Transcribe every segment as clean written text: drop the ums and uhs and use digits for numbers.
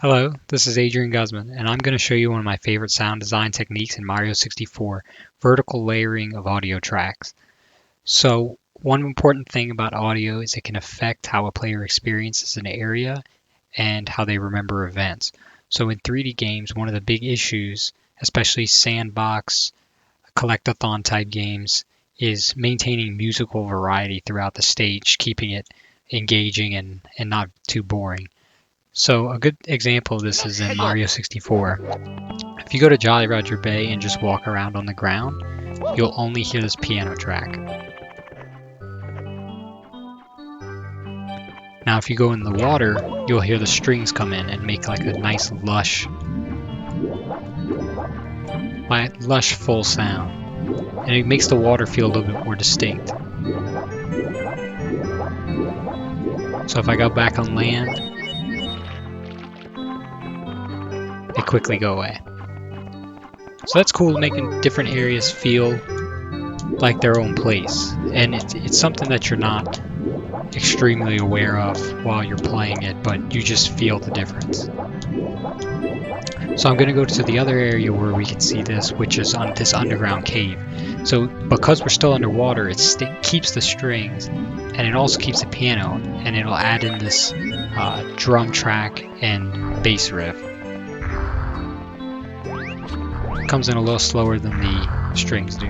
Hello, this is Adrian Guzman, and I'm going to show you one of my favorite sound design techniques in Mario 64, vertical layering of audio tracks. So, one important thing about audio is it can affect how a player experiences an area and how they remember events. So in 3D games, one of the big issues, especially sandbox, collectathon type games, is maintaining musical variety throughout the stage, keeping it engaging and not too boring. So a good example of this is in Mario 64. If you go to Jolly Roger Bay and just walk around on the ground, you'll only hear this piano track. Now if you go in the water, you'll hear the strings come in and make like a nice lush full sound. And it makes the water feel a little bit more distinct. So if I go back on land, they quickly go away. So that's cool, making different areas feel like their own place. And it's something that you're not extremely aware of while you're playing it, but you just feel the difference. So I'm going to go to the other area where we can see this, which is on this underground cave. So because we're still underwater, it keeps the strings, and it also keeps the piano, and it'll add in this drum track and bass riff. It comes in a little slower than the strings do.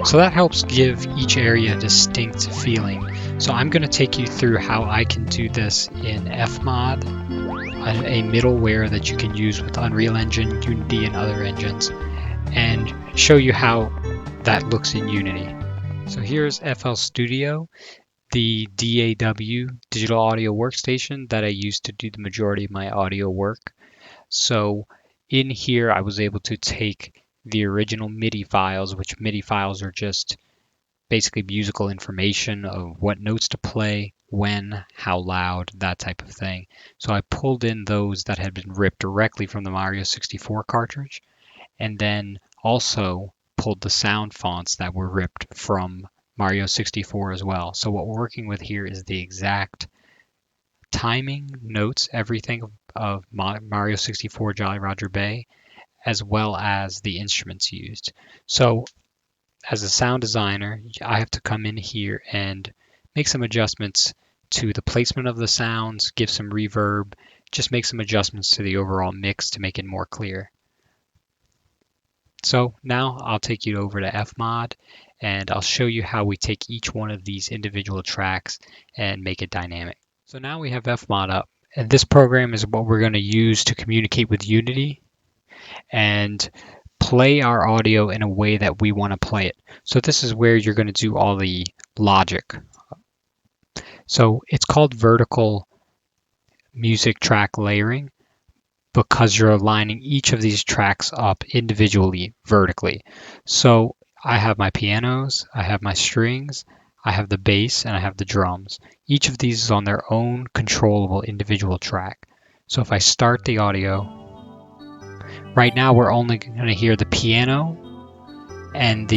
So that helps give each area a distinct feeling. So I'm going to take you through how I can do this in Fmod, a middleware that you can use with Unreal Engine, Unity, and other engines, and show you how that looks in Unity. So here's FL Studio, the DAW, digital audio workstation that I use to do the majority of my audio work. So in here I was able to take the original MIDI files, which MIDI files are just basically musical information of what notes to play, when, how loud, that type of thing. So I pulled in those that had been ripped directly from the Mario 64 cartridge, and then also pulled the sound fonts that were ripped from Mario 64 as well. So what we're working with here is the exact timing, notes, everything of Mario 64 Jolly Roger Bay, as well as the instruments used. So as a sound designer, I have to come in here and make some adjustments to the placement of the sounds, give some reverb, just make some adjustments to the overall mix to make it more clear. So now I'll take you over to Fmod and I'll show you how we take each one of these individual tracks and make it dynamic. So now we have Fmod up, and this program is what we're going to use to communicate with Unity and play our audio in a way that we want to play it. So this is where you're going to do all the logic. So it's called vertical music track layering because you're aligning each of these tracks up individually vertically. So I have my pianos, I have my strings, I have the bass, and I have the drums. Each of these is on their own controllable individual track. So if I start the audio, right now we're only going to hear the piano and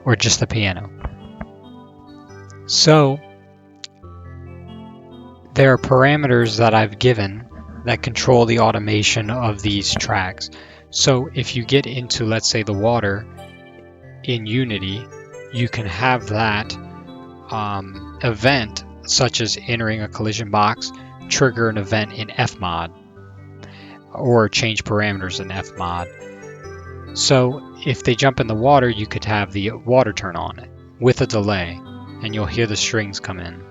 or just the piano. So there are parameters that I've given that control the automation of these tracks. So if you get into, let's say, the water in Unity, you can have that event, such as entering a collision box, trigger an event in Fmod, or change parameters in Fmod. So if they jump in the water, you could have the water turn on with a delay, and you'll hear the strings come in.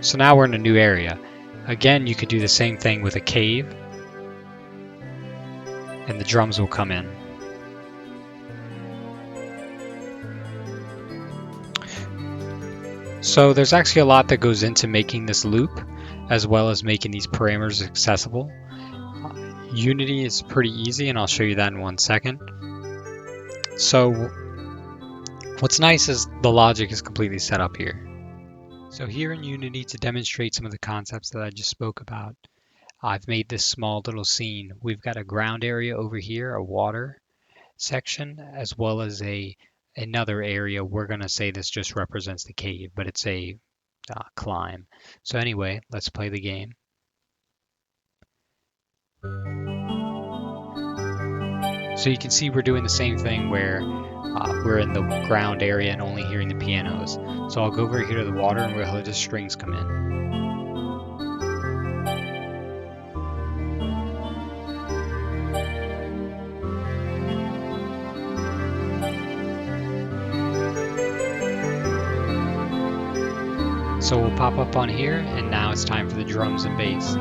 So now we're in a new area. Again, you could do the same thing with a cave, and the drums will come in. So there's actually a lot that goes into making this loop, as well as making these parameters accessible. Unity is pretty easy, and I'll show you that in 1 second. So what's nice is the logic is completely set up here. So here in Unity, to demonstrate some of the concepts that I just spoke about, I've made this small little scene. We've got a ground area over here, a water section, as well as another area. We're going to say this just represents the cave, but it's a climb. So anyway, let's play the game. So you can see we're doing the same thing where we're in the ground area and only hearing the pianos. So I'll go over here to the water and we'll hear the strings come in. So we'll pop up on here, and now it's time for the drums and bass.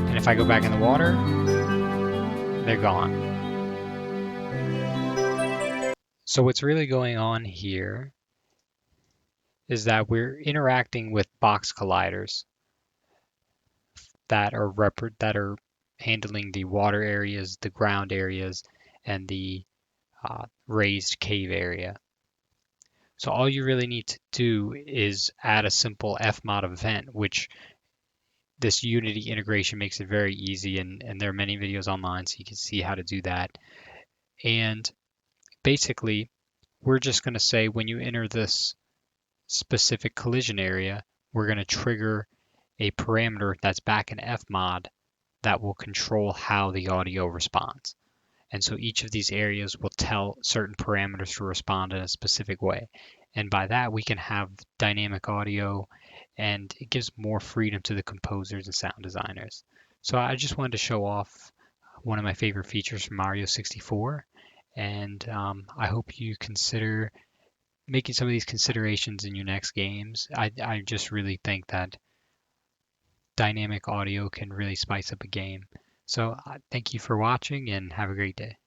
And if I go back in the water, they're gone. So what's really going on here is that we're interacting with box colliders that are handling the water areas, the ground areas, and the raised cave area. So all you really need to do is add a simple fmod event, which this Unity integration makes it very easy, and there are many videos online so you can see how to do that. And basically, we're just going to say when you enter this specific collision area, we're going to trigger a parameter that's back in fmod that will control how the audio responds. And so each of these areas will tell certain parameters to respond in a specific way. And by that, we can have dynamic audio, and it gives more freedom to the composers and sound designers. So I just wanted to show off one of my favorite features from Mario 64. And I hope you consider making some of these considerations in your next games. I just really think that dynamic audio can really spice up a game. So thank you for watching and have a great day.